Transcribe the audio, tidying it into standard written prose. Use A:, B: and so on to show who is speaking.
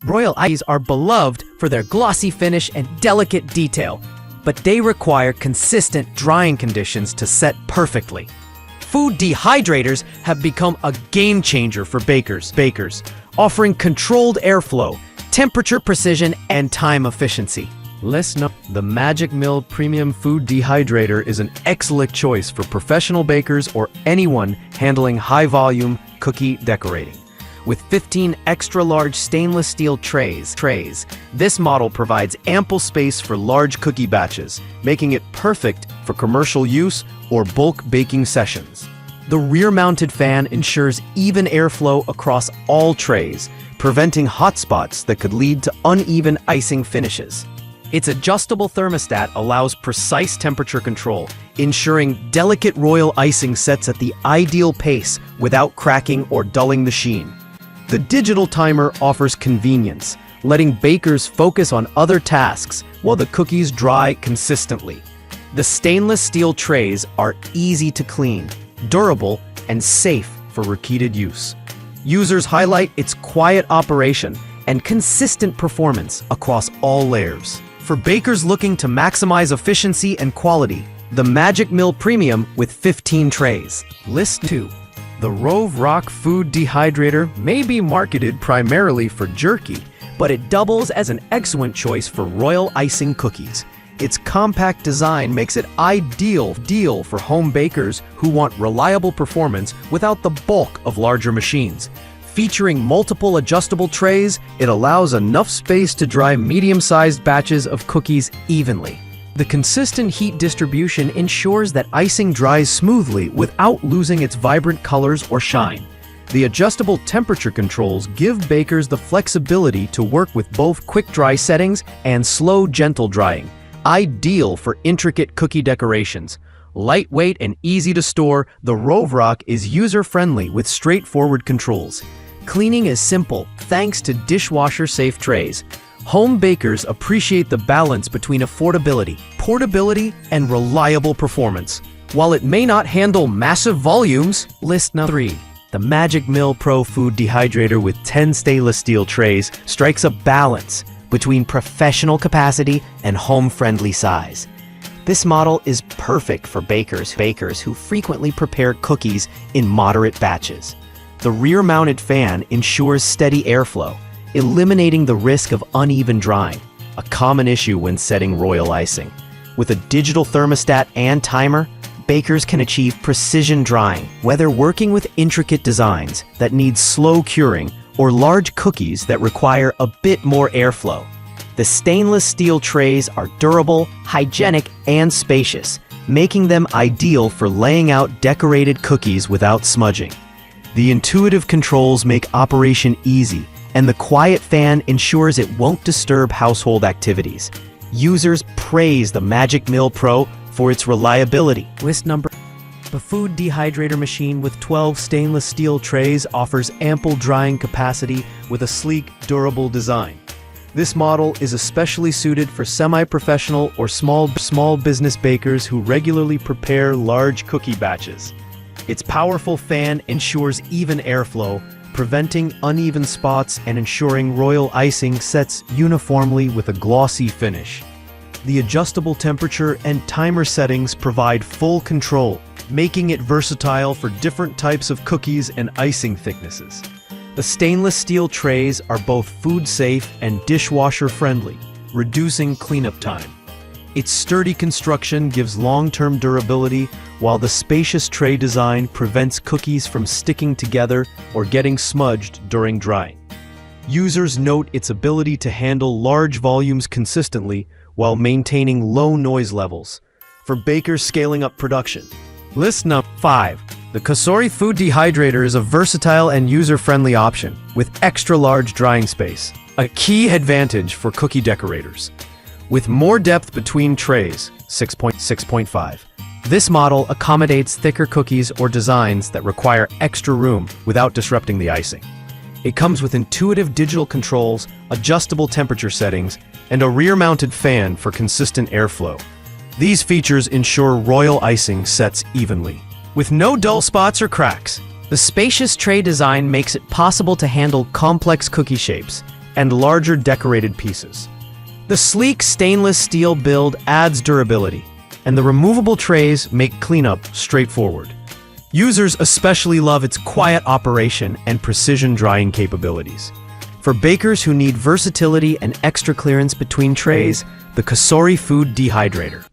A: Royal ices are beloved for their glossy finish and delicate detail, but they require consistent drying conditions to set perfectly. Food dehydrators have become a game changer for bakers, offering controlled airflow, temperature precision, and time efficiency. The Magic Mill Premium Food Dehydrator is an excellent choice for professional bakers or anyone handling high-volume cookie decorating. With 15 extra-large stainless steel trays, this model provides ample space for large cookie batches, making it perfect for commercial use or bulk baking sessions. The rear-mounted fan ensures even airflow across all trays, preventing hot spots that could lead to uneven icing finishes. Its adjustable thermostat allows precise temperature control, ensuring delicate royal icing sets at the ideal pace without cracking or dulling the sheen. The digital timer offers convenience, letting bakers focus on other tasks while the cookies dry consistently. The stainless steel trays are easy to clean, durable, and safe for repeated use. Users highlight its quiet operation and consistent performance across all layers. For bakers looking to maximize efficiency and quality, the Magic Mill Premium with 15 trays. List 2. The Rove Rock Food Dehydrator may be marketed primarily for jerky, but it doubles as an excellent choice for royal icing cookies. Its compact design makes it ideal for home bakers who want reliable performance without the bulk of larger machines. Featuring multiple adjustable trays, it allows enough space to dry medium-sized batches of cookies evenly. The consistent heat distribution ensures that icing dries smoothly without losing its vibrant colors or shine. The adjustable temperature controls give bakers the flexibility to work with both quick-dry settings and slow, gentle drying, ideal for intricate cookie decorations. Lightweight and easy to store, the Rove Rock is user-friendly with straightforward controls. Cleaning is simple thanks to dishwasher-safe trays. Home bakers appreciate the balance between affordability, portability, and reliable performance. While it may not handle massive volumes, List 3. The Magic Mill Pro Food Dehydrator with 10 stainless steel trays strikes a balance between professional capacity and home-friendly size. This model is perfect for bakers who frequently prepare cookies in moderate batches. The rear-mounted fan ensures steady airflow, eliminating the risk of uneven drying, a common issue when setting royal icing. With a digital thermostat and timer, bakers can achieve precision drying, whether working with intricate designs that need slow curing or large cookies that require a bit more airflow. The stainless steel trays are durable, hygienic, and spacious, making them ideal for laying out decorated cookies without smudging. The intuitive controls make operation easy, and the quiet fan ensures it won't disturb household activities. Users praise the Magic Mill Pro for its reliability. List number. The Food Dehydrator machine with 12 stainless steel trays offers ample drying capacity with a sleek, durable design. This model is especially suited for semi-professional or small business bakers who regularly prepare large cookie batches. Its powerful fan ensures even airflow, preventing uneven spots and ensuring royal icing sets uniformly with a glossy finish. The adjustable temperature and timer settings provide full control, making it versatile for different types of cookies and icing thicknesses. The stainless steel trays are both food-safe and dishwasher-friendly, reducing cleanup time. Its sturdy construction gives long-term durability, while the spacious tray design prevents cookies from sticking together or getting smudged during drying. Users note its ability to handle large volumes consistently while maintaining low noise levels. For bakers scaling up production. List number 5. The COSORI Food Dehydrator is a versatile and user-friendly option with extra-large drying space, a key advantage for cookie decorators. With more depth between trays, 6.5, this model accommodates thicker cookies or designs that require extra room without disrupting the icing. It comes with intuitive digital controls, adjustable temperature settings, and a rear-mounted fan for consistent airflow. These features ensure royal icing sets evenly, with no dull spots or cracks. The spacious tray design makes it possible to handle complex cookie shapes, and larger decorated pieces. The sleek stainless steel build adds durability, and the removable trays make cleanup straightforward. Users especially love its quiet operation and precision drying capabilities. For bakers who need versatility and extra clearance between trays, the COSORI Food Dehydrator